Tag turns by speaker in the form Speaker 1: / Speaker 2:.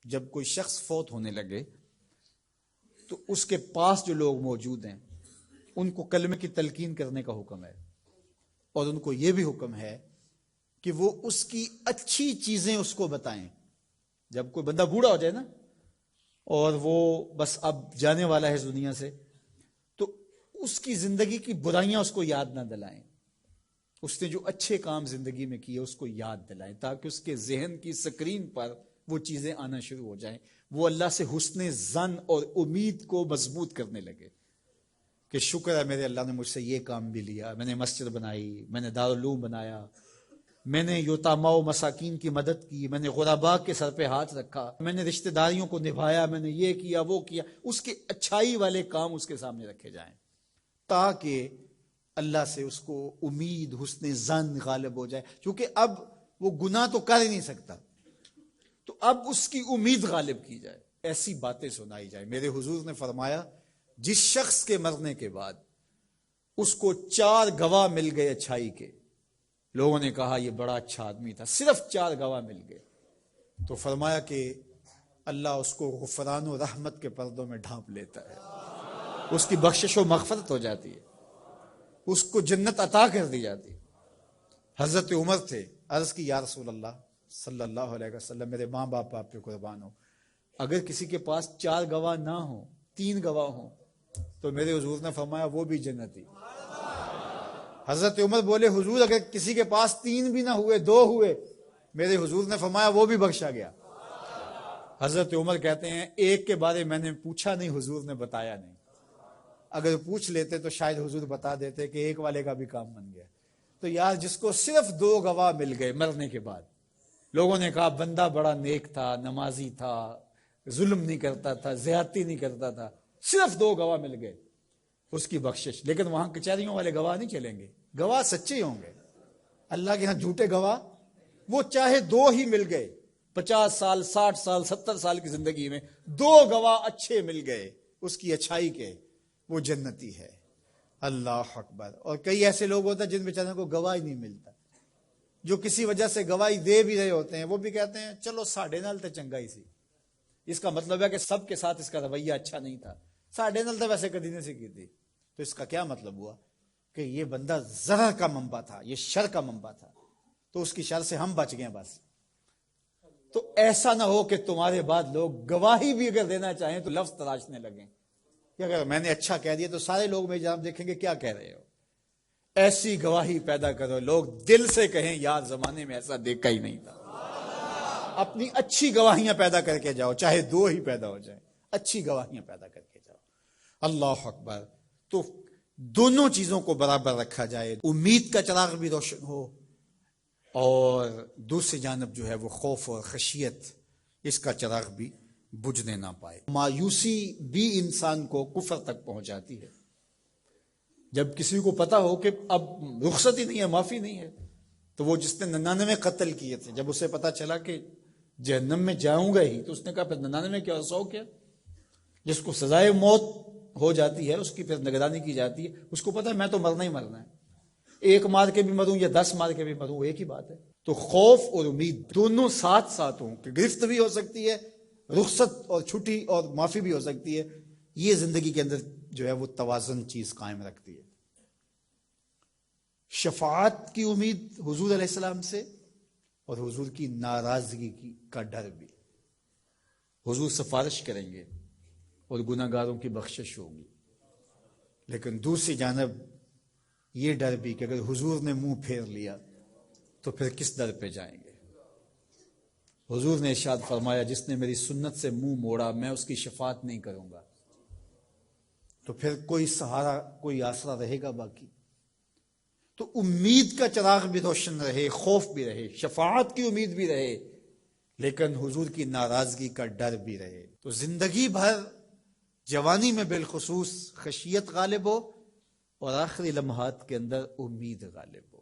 Speaker 1: جب کوئی شخص فوت ہونے لگے تو اس کے پاس جو لوگ موجود ہیں ان کو کلمے کی تلقین کرنے کا حکم ہے، اور ان کو یہ بھی حکم ہے کہ وہ اس کی اچھی چیزیں اس کو بتائیں۔ جب کوئی بندہ بوڑھا ہو جائے نا اور وہ بس اب جانے والا ہے اس دنیا سے، تو اس کی زندگی کی برائیاں اس کو یاد نہ دلائیں، اس نے جو اچھے کام زندگی میں کیے اس کو یاد دلائیں، تاکہ اس کے ذہن کی سکرین پر وہ چیزیں آنا شروع ہو جائیں، وہ اللہ سے حسن ظن اور امید کو مضبوط کرنے لگے کہ شکر ہے میرے اللہ نے مجھ سے یہ کام بھی لیا، میں نے مسجد بنائی، میں نے دارالعلوم بنایا، میں نے یتاما و مساکین کی مدد کی، میں نے غرباء کے سر پہ ہاتھ رکھا، میں نے رشتہ داریوں کو نبھایا، میں نے یہ کیا وہ کیا۔ اس کے اچھائی والے کام اس کے سامنے رکھے جائیں تاکہ اللہ سے اس کو امید حسن ظن غالب ہو جائے، کیونکہ اب وہ گناہ تو کر ہی نہیں سکتا، تو اب اس کی امید غالب کی جائے، ایسی باتیں سنائی جائے۔ میرے حضور نے فرمایا جس شخص کے مرنے کے بعد اس کو 4 گواہ مل گئے اچھائی کے، لوگوں نے کہا یہ بڑا اچھا آدمی تھا، صرف 4 گواہ مل گئے، تو فرمایا کہ اللہ اس کو غفران و رحمت کے پردوں میں ڈھانپ لیتا ہے، اس کی بخشش و مغفرت ہو جاتی ہے، اس کو جنت عطا کر دی جاتی۔ حضرت عمر تھے، عرض کی یا رسول اللہ صلی اللہ علیہ وسلم، میرے ماں باپ آپ پہ قربان ہو، اگر کسی کے پاس 4 گواہ نہ ہوں، 3 گواہ ہوں، تو میرے حضور نے فرمایا وہ بھی جنتی۔ حضرت عمر بولے حضور اگر کسی کے پاس 3 بھی نہ ہوئے، 2 ہوئے، میرے حضور نے فرمایا وہ بھی بخشا گیا۔ حضرت عمر کہتے ہیں ایک کے بارے میں نے پوچھا نہیں، حضور نے بتایا نہیں، اگر پوچھ لیتے تو شاید حضور بتا دیتے کہ ایک والے کا بھی کام بن گیا۔ تو یار جس کو صرف 2 گواہ مل گئے مرنے کے بعد، لوگوں نے کہا بندہ بڑا نیک تھا، نمازی تھا، ظلم نہیں کرتا تھا، زیادتی نہیں کرتا تھا، صرف 2 گواہ مل گئے، اس کی بخشش۔ لیکن وہاں کچہریوں والے گواہ نہیں چلیں گے، گواہ سچے ہوں گے، اللہ کے ہاں جھوٹے گواہ، وہ چاہے 2 ہی مل گئے، 50 سال 60 سال 70 سال کی زندگی میں 2 گواہ اچھے مل گئے اس کی اچھائی کے، وہ جنتی ہے۔ اللہ اکبر۔ اور کئی ایسے لوگ ہوتے ہیں جن بیچاروں کو گواہ ہی نہیں ملتا، جو کسی وجہ سے گواہی دے بھی رہے ہوتے ہیں، وہ بھی کہتے ہیں چلو ساڈے نال تے چنگا ہی سی۔ اس کا مطلب ہے کہ سب کے ساتھ اس کا رویہ اچھا نہیں تھا، ساڈے نال تے ویسے کدی نہیں سی کی تھی۔ تو اس کا کیا مطلب ہوا کہ یہ بندہ ضرر کا منبع تھا، یہ شر کا منبع تھا، تو اس کی شر سے ہم بچ گئے بس۔ تو ایسا نہ ہو کہ تمہارے بعد لوگ گواہی بھی اگر دینا چاہیں تو لفظ تراشنے لگیں کہ اگر میں نے اچھا کہہ دیا تو سارے لوگ میری جانب دیکھیں گے کیا کہہ رہے ہو۔ ایسی گواہی پیدا کرو لوگ دل سے کہیں یار زمانے میں ایسا دیکھا ہی نہیں تھا۔ اپنی اچھی گواہیاں پیدا کر کے جاؤ، چاہے 2 ہی پیدا ہو جائیں، اچھی گواہیاں پیدا کر کے جاؤ۔ اللہ اکبر۔ تو دونوں چیزوں کو برابر رکھا جائے، امید کا چراغ بھی روشن ہو اور دوسری جانب جو ہے وہ خوف اور خشیت، اس کا چراغ بھی بجھنے نہ پائے۔ مایوسی بھی انسان کو کفر تک پہنچ جاتی ہے۔ جب کسی کو پتا ہو کہ اب رخصت ہی نہیں ہے، معافی نہیں ہے، تو وہ جس نے 99 قتل کیے تھے، جب اسے پتا چلا کہ جہنم میں جاؤں گا ہی، تو اس نے کہا پھر 99 کیا 100 کیا؟ جس کو سزائے موت ہو جاتی ہے اس کی پھر نگرانی کی جاتی ہے، اس کو پتا ہے میں تو مرنا ہی مرنا ہے، 1 مار کے بھی مروں یا 10 مار کے بھی مروں، ایک ہی بات ہے۔ تو خوف اور امید دونوں ساتھ ساتھ ہوں کہ گرفت بھی ہو سکتی ہے، رخصت اور چھٹی اور معافی بھی ہو سکتی ہے، یہ زندگی کے اندر جو ہے وہ توازن چیز قائم رکھتی ہے۔ شفاعت کی امید حضور علیہ السلام سے، اور حضور کی ناراضگی کا ڈر بھی۔ حضور سفارش کریں گے اور گناہ گاروں کی بخشش ہوگی، لیکن دوسری جانب یہ ڈر بھی کہ اگر حضور نے منہ پھیر لیا تو پھر کس در پہ جائیں گے۔ حضور نے ارشاد فرمایا جس نے میری سنت سے منہ موڑا میں اس کی شفاعت نہیں کروں گا، تو پھر کوئی سہارا کوئی آسرا رہے گا باقی؟ تو امید کا چراغ بھی روشن رہے، خوف بھی رہے، شفاعت کی امید بھی رہے، لیکن حضور کی ناراضگی کا ڈر بھی رہے، تو زندگی بھر جوانی میں بالخصوص خشیت غالب ہو اور آخری لمحات کے اندر امید غالب ہو۔